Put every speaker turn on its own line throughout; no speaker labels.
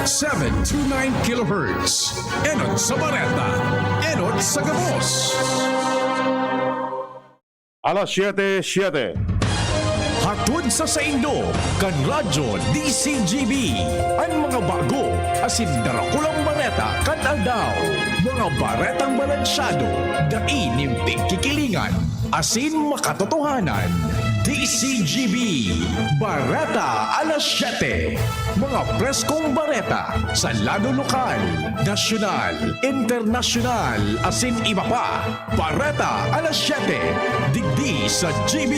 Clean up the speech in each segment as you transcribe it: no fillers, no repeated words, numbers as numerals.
729 kHz. Enot sa Bareta, Enot sa Gabos.
Alas 7:07.
Hatod sa Saindo, kan radyo DZGB. Ang mga bago, asin darakulang bareta, kan aldaw. Mga baretang balansyado, dainimpig kikilingan, asin makatotohanan. DZGB, Bareta Alas 7. Mga preskong bareta sa lado lokal, nasyonal, internasyonal, asin iba pa. Bareta Alas 7. Digdi sa GB.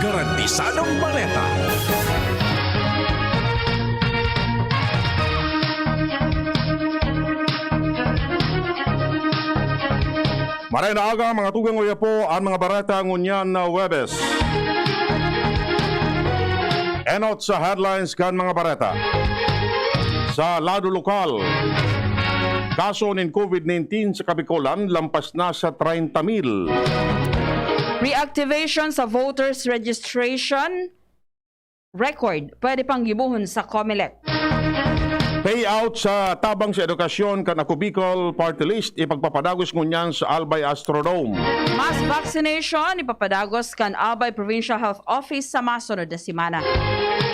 Garantisadong bareta.
Maray na aga mga tugang uya po ang mga bareta ngunyan na Webes. Enot sa headlines kan mga bareta. Sa lado lokal, kaso ng COVID-19 sa Kabikulan lampas na sa 30,000.
Reactivation sa voters registration record pwede pang gibuhon sa COMELEC.
Payout sa tabang sa edukasyon kan ako Bicol Party List ipagpapadagos ngunyan sa Albay Astrodome.
Mass vaccination ipapadagos kan Albay Provincial Health Office sa masunod na simana.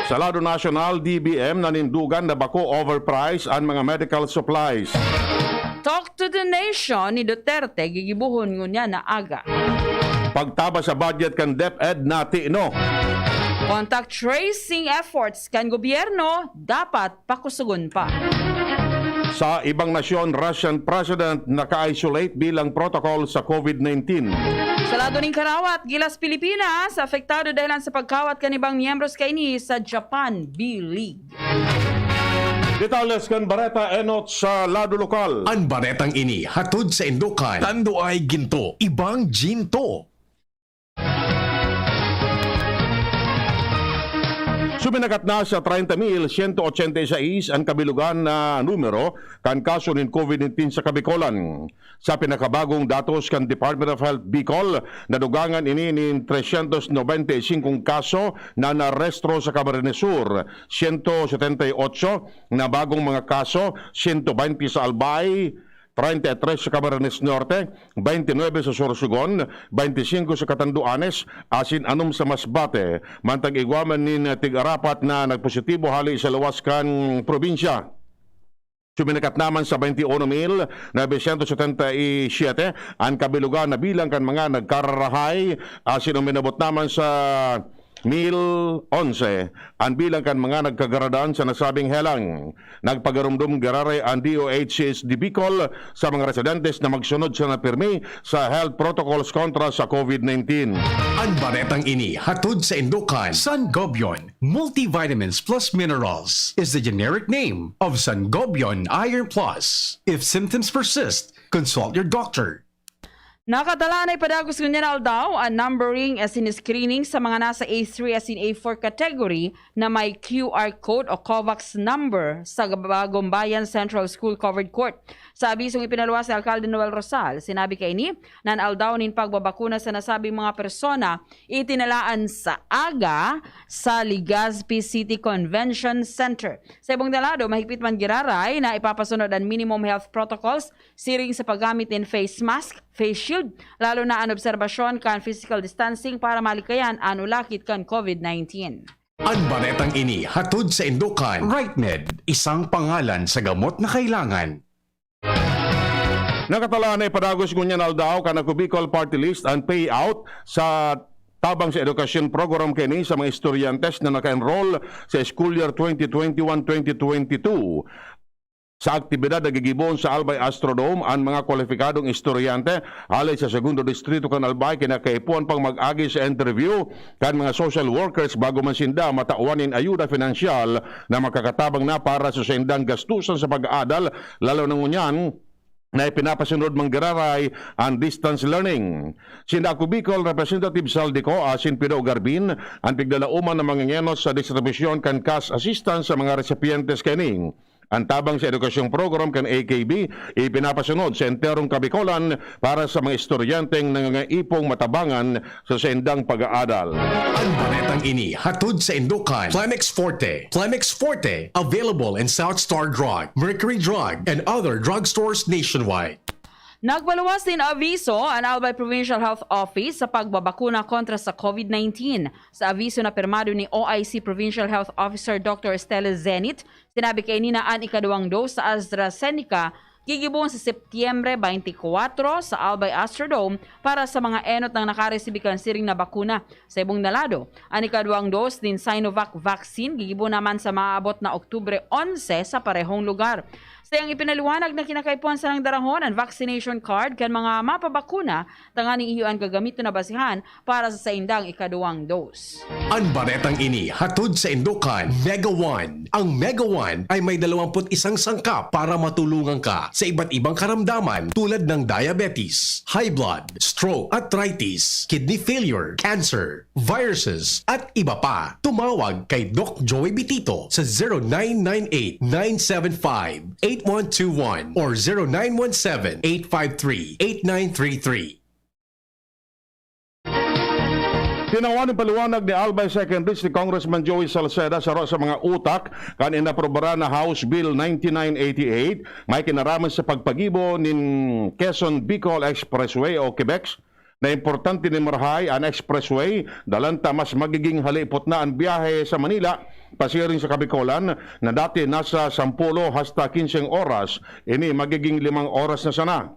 Sa lado nasyonal, DBM nanindugan na bako overprice ang mga medical supplies.
Talk to the nation ni Duterte gigibuhon ngunya na aga.
Pagtaba sa budget kan DepEd na tino.
Contact tracing efforts kan gobyerno dapat pakusugon pa.
Sa ibang nasyon, Russian President naka-isolate bilang protocol sa COVID-19.
Sa lado ning Karawat, gilas Pilipinas, apektado dahil sa pagkawat kanibang miyembros kaini sa Japan B-League.
Detalles kan Bareta Enot sa lado lokal.
Ang baretang ini hatod sa Indukan. Tando ay ginto, ibang ginto.
Suminagat na sa 30,186 ang kabilugan na numero kan kaso ng COVID-19 sa Kabikulan. Sa pinakabagong datos kan Department of Health Bicol, nadugangan ini ng 395 kaso na narestro sa Camarines Sur, 178 na bagong mga kaso, 120 sa Albay, 33 sa Camarines Norte, 29 sa Sorsogon, 25 sa Catanduanes, asin anum sa Masbate. Mantag igwaman ni tig-arapat na nagpositibo hali sa luwas kan probinsya. Suminakat naman sa 21,977 ang kabilugan na bilang kan mga nagkararahay, asin uminabot naman sa 1,011 ang bilang kan mga nagkagaradaan sa nasabing helang. Nagpagarumdum gararay ang DOHCSD Bicol sa mga residentes na magsunod sa napirmi sa health protocols kontra sa COVID-19.
Ang baretang ini hatod sa Indukan. Sangobion Multivitamins Plus Minerals is the generic name of Sangobion Iron Plus. If symptoms persist, consult your doctor.
Nakatala na ipadagos kunyan daw ang numbering as in screening sa mga nasa A3 as in A4 category na may QR code o COVAX number sa Bagong Bayan Central School Covered Court. Sa abisong ipinaluwas ni Alcalde Noel Rosal, sinabi kay ni nan aldaw nin pagbabakuna sa nasabing mga persona itinalaan sa aga sa Legazpi City Convention Center. Sa ibang dalado, mahigpit man giraray na ipapasunod ang minimum health protocols siring sa paggamit ng face mask, face shield, lalo na ang obserbasyon kan physical distancing para malikayan ang ulakit kan COVID-19.
Ang baretang ini hatod sa Indukan. RightMed, isang pangalan sa gamot na kailangan.
Nakatala na ipadagos ngunyan aldaw kan ako Bicol Party List ang payout sa tabang sa edukasyon program kini sa mga estudyantes na naka-enroll sa school year 2021-2022. Sa aktibidad na gigibon sa Albay Astrodome ang mga kwalifikadong estudyante alay sa segundo distrito kan Albay kinakaipuan pang mag-agi sa interview kan mga social workers bago man sinda matauanin ayuda finansyal na makakatabang na para sa sindang gastusan sa pag-aadal lalo na ngunyan na ipinapasunod manggararay ang distance learning. Sinda ako Bicol Representative Saldico asin Pido Garbin ang pigdalauman ng mga ngenos sa distribusyon kan cash assistance sa mga recipientes kaning. Ang tabang sa edukasyong program kan AKB ipinapasunod sa enterong Kabikolan para sa mga estudyanteng nangangaipong matabangan sa sendang pag-aaral.
Ang baretang ini hatod sa Indukan. Plemex Forte. Plemex Forte, available in South Star Drug, Mercury Drug, and other drugstores nationwide.
Nagbaluwas din aviso ang Albay Provincial Health Office sa pagbabakuna kontra sa COVID-19. Sa aviso na pirmado ni OIC Provincial Health Officer Dr. Estela Zenit, sinabi kay ninaan ikaduwang dose sa AstraZeneca gigibon sa Setyembre 24 sa Albay Astrodome para sa mga enot ng nakaresibik ang siring na bakuna. Sa ibong nalado, ang ikaduwang dose din Sinovac vaccine gigibon naman sa maaabot na Oktubre 11 sa parehong lugar. Sa iyang ipinaliwanag na kinakaipuan sa ng darahon ang vaccination card kan mga mapabakuna tanganing iyo ang gagamito na basihan para sa saindang ikaduwang dose.
Ang baretang ini hatod sa Indukan Mega One. Ang Mega One ay may 21 sangkap para matulungan ka sa iba't ibang karamdaman tulad ng diabetes, high blood, stroke, arthritis, kidney failure, cancer, viruses, at iba pa. Tumawag kay Doc Joey Bitito sa 0998-975-8121 or 0917-853-8933.
Tinawan ng paliwanag ni Albay 2nd District Congressman Joey Salceda sa mga utak kan inaprobara na House Bill 9988 may kinaraman sa pagpagibo nin Quezon Bicol Expressway o Quebec na importante ni Marhay ang expressway dalanta mas magiging halipot na ang biyahe sa Manila pasiring sa Kabikolan na dati nasa 10 hasta 15 oras ini magiging 5 oras na sana.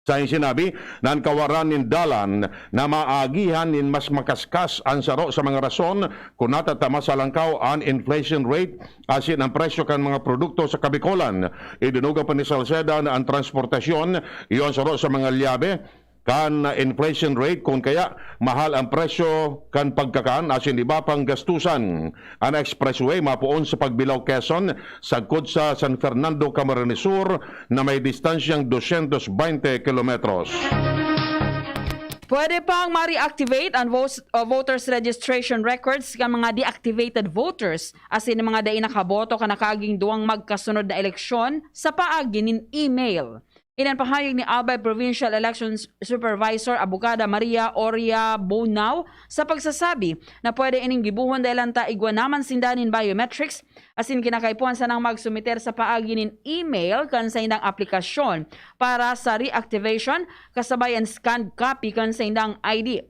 Sa sinabi, nan kawaran nin dalan na maagihan nin mas makaskas ang saro sa mga rason kung natatama sa langkaw ang inflation rate asin ang presyo kan mga produkto sa Kabikolan. Idinuga pa ni Salceda na ang transportasyon iyon saro sa mga liyabe kan inflation rate kung kaya mahal ang presyo kan pagkakan asin iba pang gastusan. Ang expressway mapuon sa Pagbilao Quezon sagkod sa San Fernando Camarines Sur na may distansyang 220 kilometros.
Pwede pang ma-reactivate ang voters registration records ng mga deactivated voters asin mga dai nakaboto ka nakaging duwang magkasunod na eleksyon sa paagi nin email. Inan pahayag ni Albay Provincial Elections Supervisor Abogada Maria Oria Bonao sa pagsasabi na pwede ining gibuhon dahil ta igwa naman sindanin biometrics asin kinakaipuan sa nang magsumiter sa paagi nin email kan sa indang aplikasyon para sa reactivation kasabay ang scanned copy kan sa indang ID.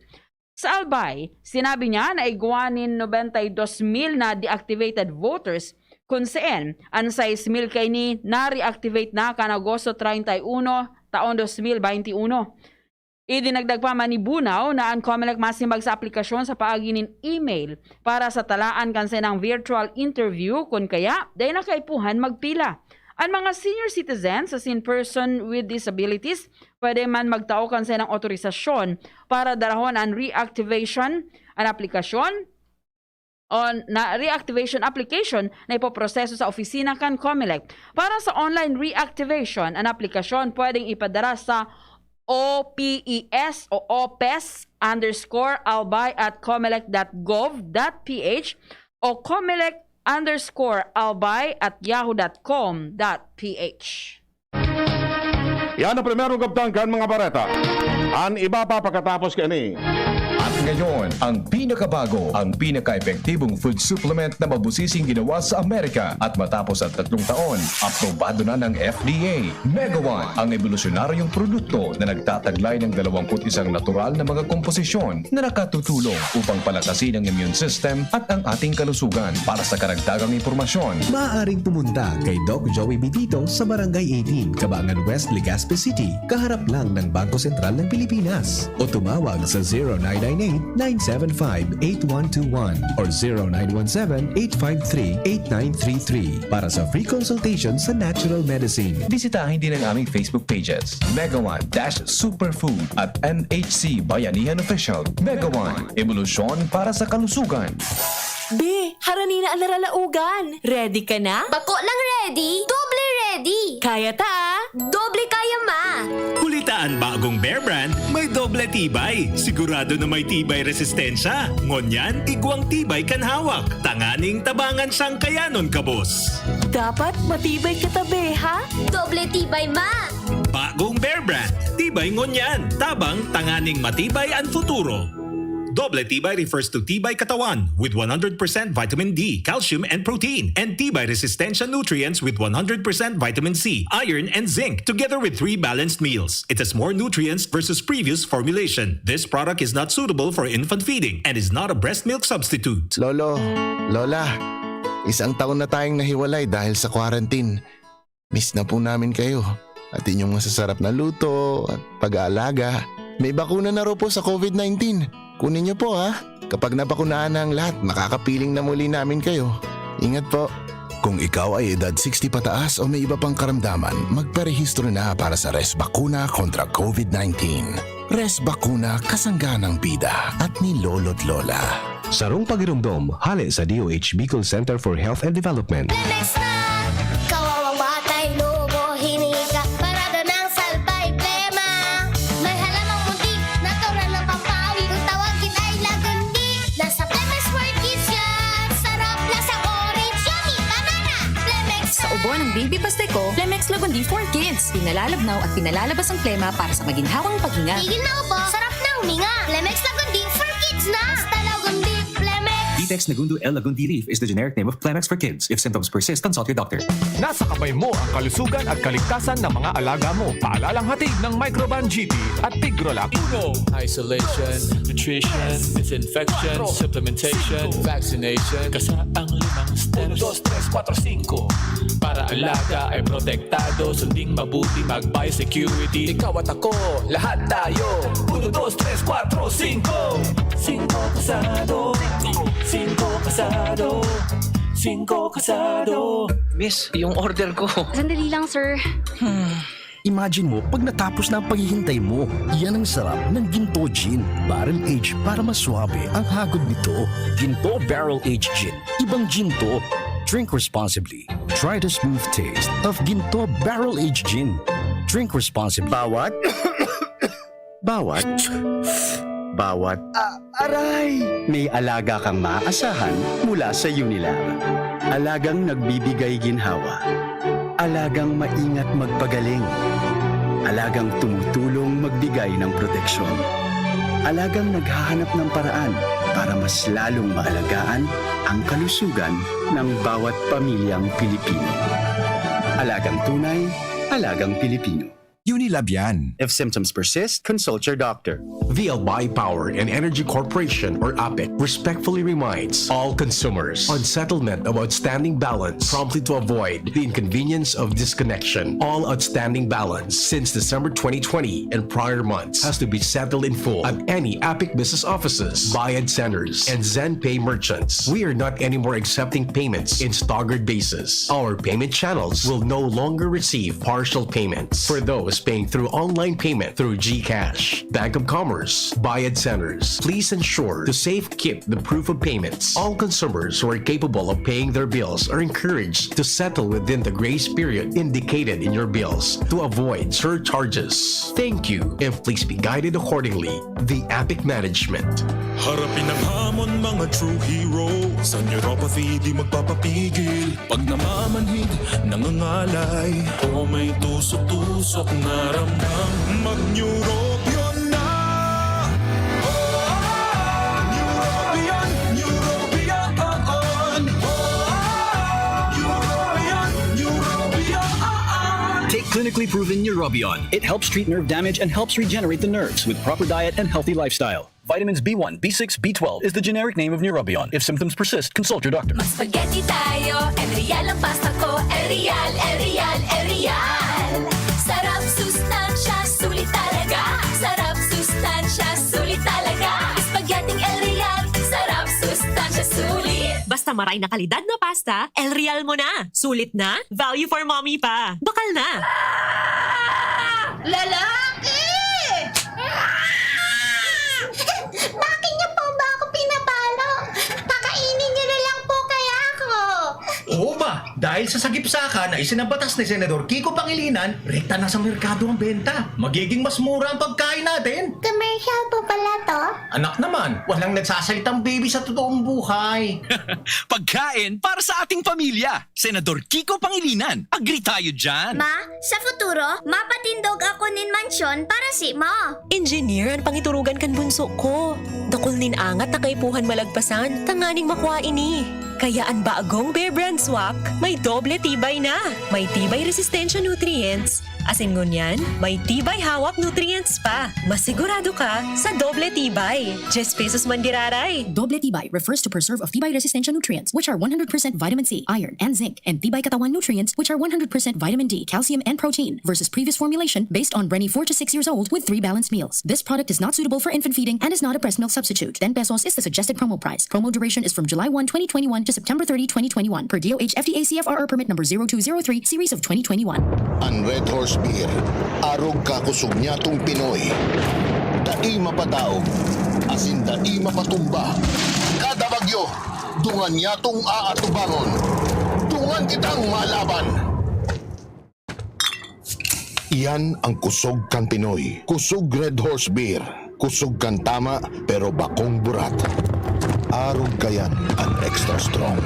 Sa Albay, sinabi niya na igwanin 92,000 na deactivated voters kung saan ang 6,000 kay ni na-reactivate na kan Agosto 31 taon 2021. Idinagdag pa man ni Bunaw na ang COMELEC masimbag sa aplikasyon sa paagi nin email para sa talaan kan sa ng virtual interview kung kaya dahil nakaipuhan magpila. Ang mga senior citizens as in person with disabilities pwede man magtao kan sa ng otorisasyon para darahon ang reactivation ang aplikasyon on na reactivation application na ipoproseso sa opisina kan COMELEC. Para sa online reactivation, ang aplikasyon pwedeng ipadara sa OPES o opes_albay@comelec.gov.ph o comelec_albay@yahoo.com.ph.
Yan ang primerong kaptangkan mga bareta. Ang iba pa pagkatapos kani.
At ngayon, ang pinakabago, ang pinaka-epektibong food supplement na mabusising ginawa sa Amerika at matapos ang 3 taon, aprobado na ng FDA. Mega One, ang evolusyonaryong produkto na nagtataglay ng 21 natural na mga komposisyon na nakatutulong upang palakasin ang immune system at ang ating kalusugan. Para sa karagdagang impormasyon,
maaaring pumunta kay Doc Joey Bitito sa Barangay 18, Cabangan West, Legazpi City, kaharap lang ng Bangko Sentral ng Pilipinas. O tumawag sa 0998-975-8121 or 0917-853-8933 para sa free consultation sa natural medicine.
bisitahin din ang aming Facebook pages, Mega One Superfood at NHC Bayanihan Official. Mega One, evolusyon para sa kalusugan.
Be, haranina ang naralaugan. Ready ka na?
Bako lang ready, doble ready.
Kaya ta?
Doble kaya ma.
Kulitaan bagong Bear Brand, may doble Doble tibay. Sigurado na may tibay resistensya. Ngonyan, igwang tibay kan hawak. Tanganing tabangan siyang kayanon kabos.
Dapat matibay katabi, ha?
Doble tibay, ma!
Bagong Bear Brand. Tibay ngonyan. Tabang tanganing matibay ang futuro. Doble tibay refers to tibay katawan with 100% vitamin D, calcium, and protein, and tibay resistensya nutrients with 100% vitamin C, iron, and zinc, together with 3 balanced meals. It has more nutrients versus previous formulation. This product is not suitable for infant feeding and is not a breast milk substitute.
Lolo, Lola, isang taon na tayong nahiwalay dahil sa quarantine. Miss na po namin kayo at inyong masasarap na luto at pag-aalaga. May bakuna na raw po sa COVID-19. Kunin niyo po ha. Kapag nabakunahan na ang lahat, makakapiling na muli namin kayo. Ingat po. Kung ikaw ay edad 60 pataas o may iba pang karamdaman, magparehistro na para sa Res Bakuna kontra COVID-19. Res Bakuna, kasangganang bida at ni Lolo't Lola.
Sarong pagirumdom, hali sa DOH Bicol Center for Health and Development.
Lemex na! Kawawang batay, lubo, hinika, parada ng salbay, plema. May halamang muntik, natural ng pampawi, kung tawagin ay lagundi. Nasa Lemex for Kids yan, sarap lasang orange, yummy, banana. Lemex
Sa ubo ng baby pasteko, Lemex Lagundi for Kids. Pinalalabnaw at pinalalabas ang plema para sa maginhawang paghinga.
Tigil na upo, sarap na huminga. Lemex Lagundi for Kids na! Basta Lagundi, Lemex.
Vitex Nagundo L. Lagundi Leaf is the generic name of Plemex for kids. If symptoms persist, consult your doctor.
Nasa kamay mo ang kalusugan at kaligtasan ng mga alaga mo. Paalalang hatid ng Microban GT at Tigrolac Uno.
Isolation, nutrition, disinfection, supplementation, vaccination. Kasaang 5 steps. 1, 2, 3, 4, 5. Para alaga ay protektado, sunding mabuti, mag-biosecurity. Ikaw at ako, lahat tayo. 1, 2, 3, 4, 5. 5 kasado. 5 kasado. 5 kasado.
Miss, yung order ko.
Sandali lang, sir.
Imagine mo, pag natapos na ang paghihintay mo, yan ang sarap ng Ginto Gin. Barrel Age para maswabe ang hagod nito. Ginto Barrel Age Gin. Ibang ginto. Drink responsibly. Try the smooth taste of Ginto Barrel Age Gin. Drink responsibly.
Bawat? Bawat? Aray! May alaga kang maaasahan mula sa Unilag. Alagang nagbibigay ginhawa. Alagang maingat magpagaling. Alagang tumutulong magbigay ng proteksyon. Alagang naghahanap ng paraan para mas lalong maalagaan ang kalusugan ng bawat pamilyang Pilipino. Alagang tunay, alagang Pilipino.
Unilab yan.
If symptoms persist, consult your doctor. The Albay Power and Energy Corporation, or APEC, respectfully reminds all consumers on settlement of outstanding balance promptly to avoid the inconvenience of disconnection. All outstanding balance since December 2020 and prior months has to be settled in full at any APEC business offices, Bayad centers, and ZenPay merchants. We are not anymore accepting payments in staggered basis. Our payment channels will no longer receive partial payments for those paying through online payment through GCash, Bank of Commerce, Bayad centers. Please ensure to safe keep the proof of payments. All consumers who are capable of paying their bills are encouraged to settle within the grace period indicated in your bills to avoid surcharges. Thank you, and please be guided accordingly. The APIC Management.
Harapin ang hamon, mga true hero. Sa neuropathy di magpapapigil. Pag namamanhid, nangangalay, o may tusok-tusok na ramdam, mag-neurobion na. Neurobion, neurobion on. Neurobion on.
Take clinically proven Neurobion. It helps treat nerve damage and helps regenerate the nerves with proper diet and healthy lifestyle. Vitamins B1, B6, B12 is the generic name of Neurobion. If symptoms persist, consult your doctor.
Mas spaghetti tayo, Erial ang pasta ko, Erial, Erial, Erial. Sarap, sustansya, sulit talaga. Sarap, sustansya, sulit talaga. Spaghetti Erial, sarap, sustansya, sulit.
Basta maray na kalidad na pasta, El Real mo na. Sulit na, value for mommy pa. Bakal na.
Lalaki! Bakit niyo po ba ako pinapalo? Pakainin niyo na lang po kaya ako.
Oo ba?
Dahil sa sagipsaka na isinabatas ni Senador Kiko Pangilinan, rekta na sa merkado ang benta. Magiging mas mura ang pagkain natin.
Commercial po pala to?
Anak naman, walang nagsasalitang baby sa totoong buhay.
Pagkain para sa ating pamilya. Senador Kiko Pangilinan, agree tayo dyan.
Ma, sa futuro, mapatindog ako nin mansyon para si mo.
Engineer, ang pangiturugan kan bunso ko. Dakol nin angat na kaipuhan malagpasan, tanganing makuha ini. Kaya ang bagong Bear Brand Swak, may doble tibay na. May tibay resistensya nutrients. Asin ngunyan, may tibay hawak nutrients pa. Masigurado ka sa doble tibay. 10 pesos man diraray.
Doble tibay refers to preserve of tibay resistensya nutrients, which are 100% vitamin C, iron, and zinc, and tibay katawan nutrients, which are 100% vitamin D, calcium, and protein, versus previous formulation based on Brenny 4 to 6 years old with 3 balanced meals. This product is not suitable for infant feeding and is not a breast milk substitute. 10 pesos is the suggested promo price. Promo duration is from July 1, 2021 to September 30, 2021 per DOH FDA CFRR permit number 0203 series of 2021.
Ang Red Horse Beer, arog kakusog niya tong Pinoy. Dai mapadaog, asin dai mapatumba. Kada bagyo, dungan niya tong aatubangon. Dungan kitang malaban. Iyan ang kusog kan Pinoy. Kusog Red Horse Beer. Kusog kan tama pero bakong burat. Arog kayan ang extra strong.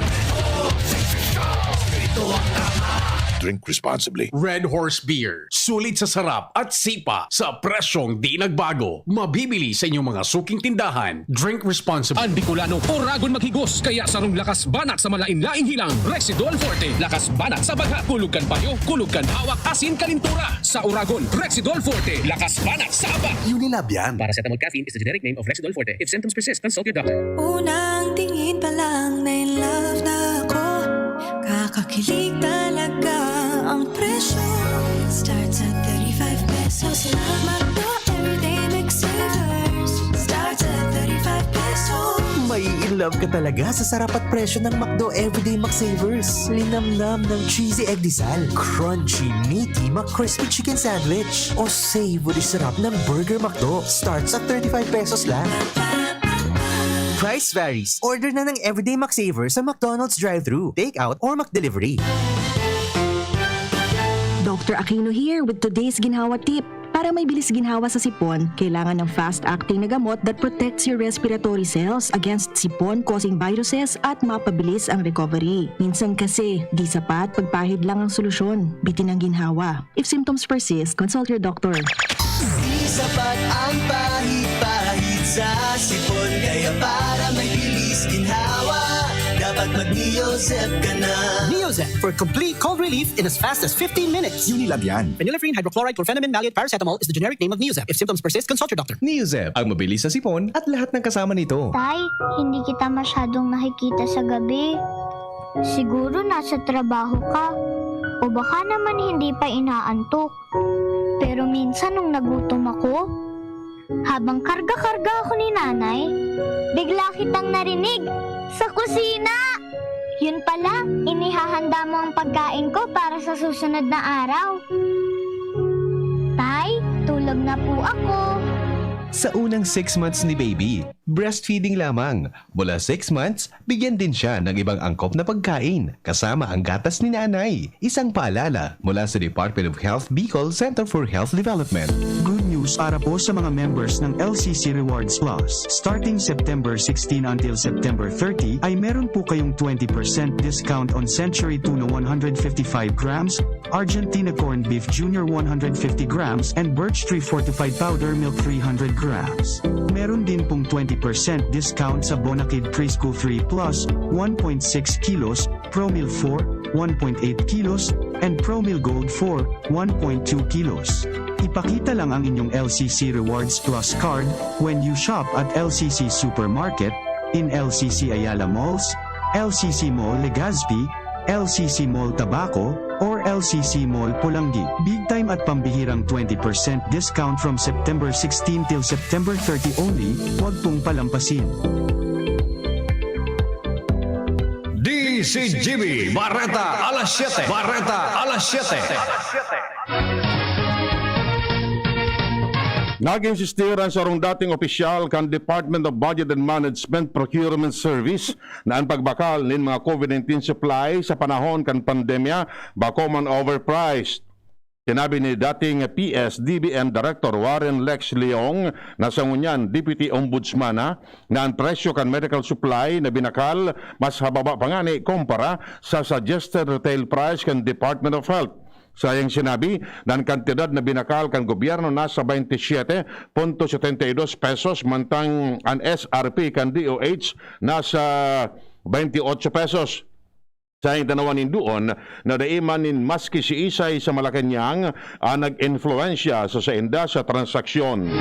Drink responsibly.
Red Horse Beer. Sulit sa sarap at sipa sa presyong di nagbago. Mabibili sa inyong mga suking tindahan. Drink responsibly.
Ang Bicolano, oragon maghigos, kaya sarong lakas banat sa malain-laing hilang. Rexidol Forte, lakas banat sa baga. Kulugan payo, kulugan hawak, asin kalintura. Sa oragon, Rexidol Forte, lakas banat sa aba.
Unilab yan.
Paracetamol caffeine is the generic name of Rexidol Forte. If symptoms persist, consult your doctor.
Unang tingin pa lang na in love na ako. Kakakilig talaga ang presyo. Starts at 35 pesos lang. Magdo everyday McSavers. Starts at 35 pesos.
May in love ka talaga sa sarap at presyo ng McDo Everyday McSavers. Linamnam ng cheesy egg disal, crunchy, meaty McCrispy chicken sandwich, o savory sarap ng Burger McDo. Starts at 35 pesos lang. Price varies. Order na ng Everyday McSavers sa McDonald's drive-thru, take-out, or McDelivery.
Dr. Aquino here with today's ginhawa tip. Para may bilis ginhawa sa sipon, kailangan ng fast-acting na gamot that protects your respiratory cells against sipon-causing viruses at mapabilis ang recovery. Minsan kasi, di sapat pagpahid lang ang solusyon. Bitin ang ginhawa. If symptoms persist, consult your doctor.
Di sapat ang pahid-pahid sa sipon, kaya para may bilis ginhawa, dapat mag-Neozep ka na.
Neozep for complete cold relief in as fast as 15 minutes.
Unilab yan.
Phenylephrine, hydrochloride, chlorphenamine, maleate, paracetamol is the generic name of Neozep. If symptoms persist, consult your doctor.
Neozep, ang mabilis sa sipon at lahat ng kasama nito.
Tay, hindi kita masyadong nakikita sa gabi. Siguro nasa trabaho ka. O baka naman hindi pa inaantok. Pero minsan nung nagutom ako, habang karga-karga ako ni nanay, bigla kitang narinig sa kusina. Yun pala, inihahanda mo ang pagkain ko para sa susunod na araw. Tay, tulog na po ako.
Sa unang 6 months ni baby, breastfeeding lamang. Mula 6 months, bigyan din siya ng ibang angkop na pagkain, kasama ang gatas ni nanay. Isang paalala mula sa Department of Health Bicol Center for Health Development.
Good news para po sa mga members ng LCC Rewards Plus. Starting September 16 until September 30, ay meron po kayong 20% discount on Century Tuna 155 grams, Argentina Corned Beef Junior 150 grams, and Birch Tree Fortified Powder Milk 300 grams. Meron din pong 20% discount sa Bonakid Preschool 3 Plus 1.6 kilos, Promil 4 1.8 kilos, and Promil Gold 4 1.2 kilos. Ipakita lang ang inyong LCC Rewards Plus card when you shop at LCC Supermarket, in LCC Ayala Malls, LCC Mall Legazpi, LCC Mall Tabaco, or LCC Mall Pulangi. Big time at pambihirang 20% discount from September 16 till September 30 only, huwag pong palampasin.
DZGB, Bareta Alas 7. Bareta Alas 7.
Nag-insistiran sa rong dating opisyal kan Department of Budget and Management Procurement Service na ang pagbakal nin mga COVID-19 supply sa panahon kan pandemya bako man overpriced. Sinabi ni dating PS-DBM Director Warren Lex Leong na sa ngunyan Deputy Ombudsman na ang presyo kan medical supply na binakal mas hababa pa nga ni kumpara sa suggested retail price kan Department of Health. Sayang sinabi na ang kantidad na binakal kan gobyerno nasa 27.72 pesos mantang ang SRP kan DOH nasa 28 pesos. Sayang tanawanin doon na daiman nin maski si Isay sa Malacanang nag-influensya sa sainda sa transaksyon.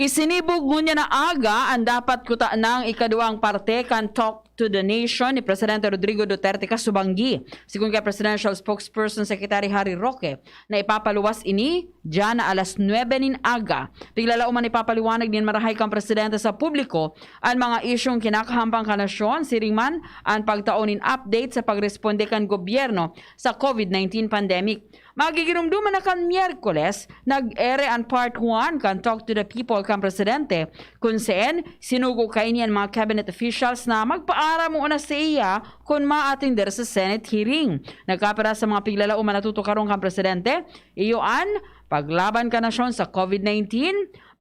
Isinibog ngunya na aga ang dapat kuta ng ikaduang parte kan Talk to the Nation ni Presidente Rodrigo Duterte kasubanggi. Sigun kay Presidential Spokesperson Secretary Harry Roque na ipapaluwas ini dyan na alas 9 nin aga. Tiglalauman ipapaliwanag din marahay kang Presidente sa publiko ang mga isyong kinakahampang kanasyon, siringman ang pagtaonin update sa pagresponde kan gobyerno sa COVID-19 pandemic. Magigirumduman na kan Miyerkules, nag-ere ang part 1 kan Talk to the People kan Presidente kung saan sinugo kaini ang mga cabinet officials na magpaara mo una sa iya kung ma-attender sa Senate hearing. Nagkapira sa mga piglalauman na tutukarong kan Presidente, iyoan, paglaban ka nasyon sa COVID-19,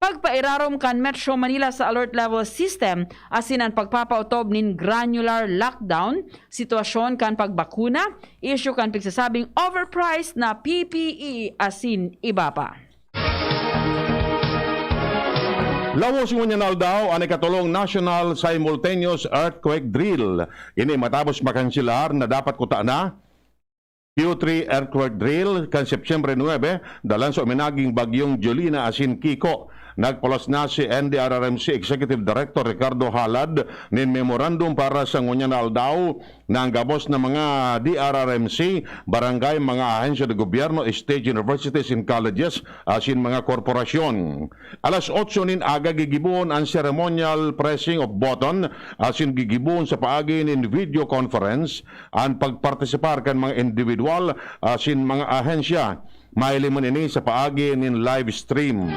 pagpairarom kan Metro Manila sa alert level system, asin ang pagpapautob nin granular lockdown, sitwasyon kan pagbakuna, issue kan pigsasabing overpriced na PPE, asin iba pa.
Lawos ngunya na daw ang ikatulong National Simultaneous Earthquake Drill. Ini matapos makansilar na dapat kuta na Q3 Earthquake Drill kan September 9 dalan sa uminaging bagyong Jolina asin Kiko. Nagpulas na si NDRRMC Executive Director Ricardo Halad nin memorandum para sa ngunya na aldaw na ang gabos na mga DRRMC, barangay, mga ahensya ng gobyerno, state universities and colleges, asin mga korporasyon. Alas 8 nin aga gigibuon ang ceremonial pressing of button, asin gigibuon sa paagi nin video conference ang pagpartisipar kan mga individual, asin mga ahensya. Mailiman ini sa paagi nin live stream.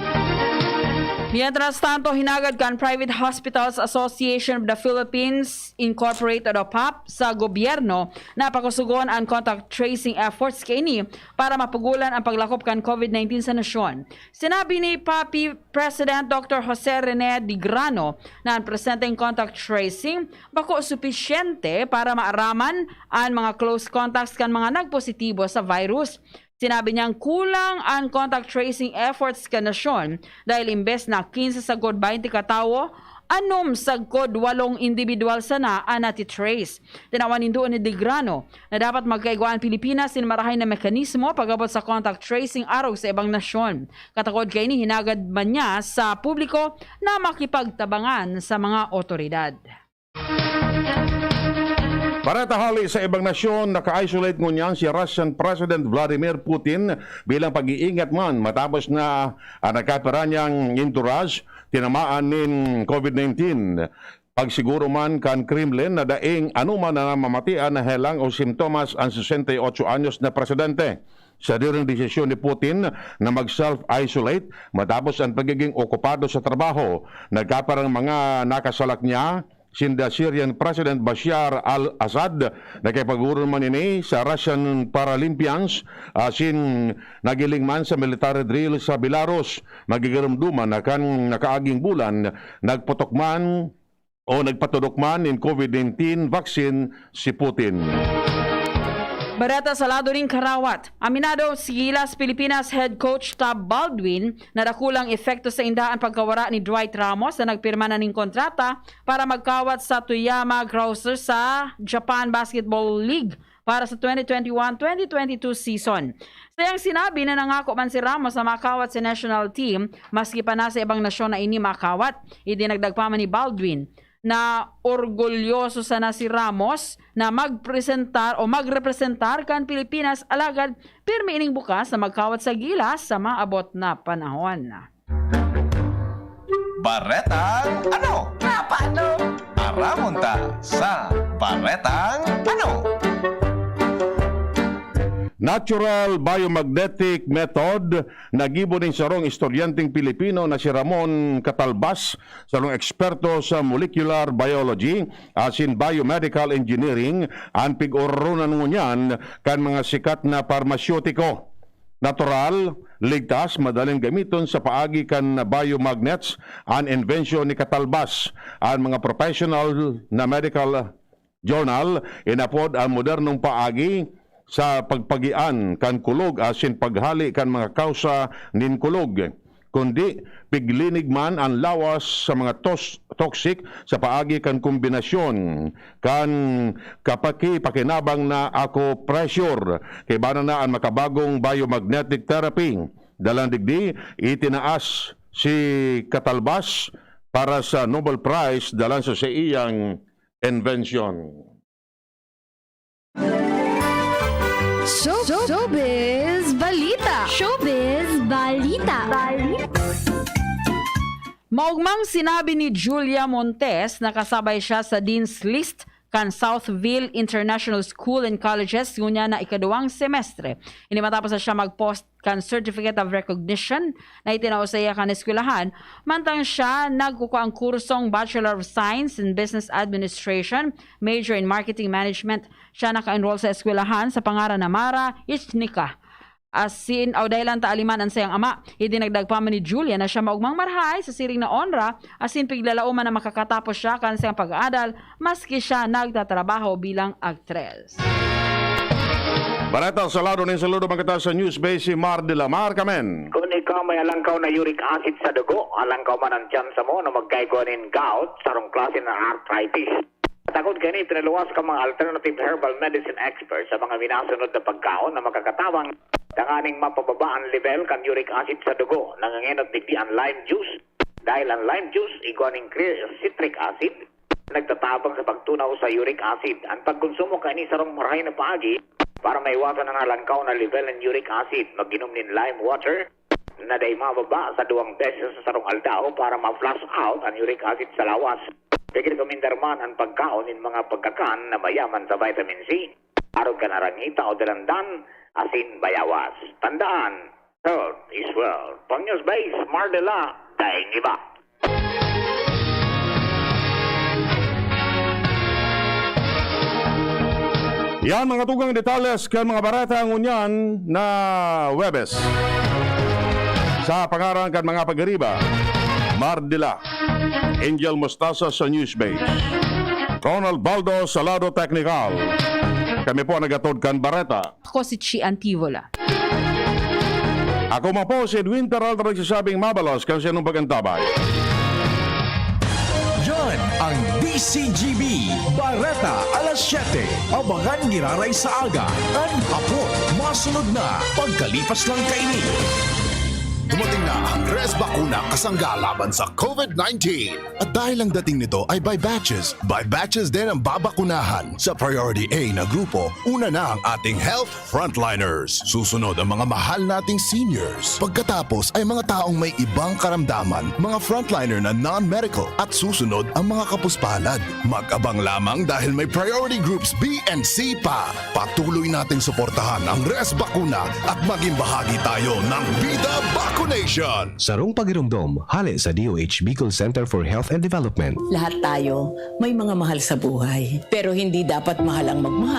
Mientras tanto, hinagad kan Private Hospitals Association of the Philippines Incorporated o PAP sa gobyerno na pakusugon ang contact tracing efforts kaini para mapugulan ang paglakop kan COVID-19 sa nasyon. Sinabi ni PAPI President Dr. Jose Rene Di Grano na ang presenteng contact tracing bako supisyente para maaraman ang mga close contacts kan mga nagpositibo sa virus. Sinabi niyang kulang ang contact tracing efforts ka nasyon dahil imbes na 15 sagod 20 katawo, anom sagod 8 individual sana ang nati-trace. Tinawanin doon ni Di Grano na dapat magkaigwaan Pilipinas sin marahay na mekanismo pagabot sa contact tracing arog sa ibang nasyon. Katakod kay ni hinagad man niya sa publiko na makipagtabangan sa mga otoridad.
Bareta Alas sa ibang nasyon, naka-isolate ngunyan si Russian President Vladimir Putin bilang pag-iingat man matapos na nakapira niyang entourage tinamaan nin COVID-19. Pagsiguro man kan Kremlin na daing anuman na mamatian na helang o simptomas ang 68 anyos na presidente. Sa diring desisyon ni Putin na mag-self-isolate matapos ang pagiging okupado sa trabaho, nagkaparang mga nakasalak niya sinda Syrian President Bashar al-Assad na kay pag-uro man ini sa Russian Paralympians sin nagiling man sa military drill sa Belarus. Magigarumduman na kan nakaaging bulan nagputok man o nagpatudok man in COVID-19 vaccine si Putin.
Bareta sa lado ring karawat. Aminado si Gilas Pilipinas head coach Tab Baldwin na dakulang efekto sa indaan pagkawara ni Dwight Ramos na nagpirma na ning kontrata para magkawat sa Toyama Grousers sa Japan Basketball League para sa 2021-2022 season. Sayang sinabi na nangako man si Ramos na makawat sa national team maski pa nasa ibang nasyon na ini makawat. Idinagdag pa man ni Baldwin na orgulyoso sana si Ramos na magpresentar o magrepresentar kan Pilipinas alagad pirmi ining bukas na magkawat sa Gilas sa maabot na panahon.
Baretang ano? Paano? Aramonta sa Baretang ano?
Natural biomagnetic method nagibo ning sarong estudyanteng Pilipino na si Ramon Catalbas, sarong eksperto sa molecular biology asin biomedical engineering ang pig-urunan ngunyan kan mga sikat na parmasyutiko. Natural, ligtas, madaling gamiton sa paagi kan biomagnets ang invention ni Catalbas. Ang mga professional na medical journal inapod ang modernong paagi sa pagpagian kan kulog asin paghali kan mga kausa nin kulog, kundi piglinig man ang lawas sa mga toxic sa paagi kan kombinasyon kan pakinabang na ako pressure kay bana na ang makabagong biomagnetic therapy. Dalang digdi itinaas si Catalbas para sa Nobel Prize dalang sa iyang invention.
Showbiz Balita.
Showbiz Balita.
Maugmang sinabi ni Julia Montes na kasabay siya sa Dean's List kan Southville International School and Colleges ngunya na ikaduwang semestre. Ini matapos na siya mag-post kan Certificate of Recognition na itinausaya kan eskwelahan, mantang siya nagkukuha ang kursong Bachelor of Science in Business Administration, major in Marketing Management. Siya naka-enroll sa eskwelahan sa pangaran na Mara Ichnika. Asin, dahil lang taaliman ang sayang ama, idinagdag pa man ni Julia na siya maugmang marhay sa siring na onra, asin piglalauman na makakatapos siya kan sayang pag-aadal, maski siya nagtatrabaho bilang aktres.
Bareta, salado ng saludo magkata sa news base si Mar de la Mar Kamen.
Kung ikaw may alangkaw na uric acid sa dugo, alangkaw man ang tiyansa mo na magkaigonin gout, sarong klase ng arthritis. Takot gani, pinaluwas ka mga alternative herbal medicine experts sa mga minasunod na pagkaon na makakatawang tanganing mapababa ang level kan uric acid sa dugo. Nanganginot digdi ang lime juice. Dahil ang lime juice, iguaning citric acid, nagtatabang sa pagtunaw sa uric acid. Ang pagkonsumo kani sarong maray na paagi para maiwasan ang alangkaw na level ng uric acid. Mag-inom nin lime water na day mababa sa 2 beses sa sarong aldaw para ma-flush out ang uric acid sa lawas. Pagkir kamindarman ang pagkaon in mga pagkakan na mayaman sa vitamin C, arog ka narangita o dalandan, asin bayawas. Tandaan, health is wealth. Pang-news base, Mardela, daing iba.
Yan mga tugang detalles kan mga barata ang unyan na Webes. Sa pangaran kan mga pagariba, Mardela, Angel Mostasa sa Newsbase, Ronald Baldo sa Lado Technical. Kami po nagatod kan Bareta.
Ako si Chie Antivola.
Ako man po si Edwin Peralta nagsasabing mabalos kan siya nung pagantabay.
Yan ang DZGB Bareta Alas 7. Abangan giraray sa aga. Ang hapon, masunod na pagkalipas lang kainin.
Dumating na ang res bakuna kasangga laban sa COVID-19. At dahil ang dating nito ay by batches din ang babakunahan. Sa Priority A na grupo, una na ang ating health frontliners. Susunod ang mga mahal nating seniors. Pagkatapos ay mga taong may ibang karamdaman, mga frontliner na non-medical. At susunod ang mga kapuspalad. Mag-abang lamang dahil may priority groups B and C pa. Patuloy nating suportahan ang res bakuna at maging bahagi tayo ng Vida Vaccination.
Sarong pagirumdom, hali sa DOH Bicol Center for Health and Development.
Lahat tayo may mga mahal sa buhay, pero hindi dapat mahal ang magmahal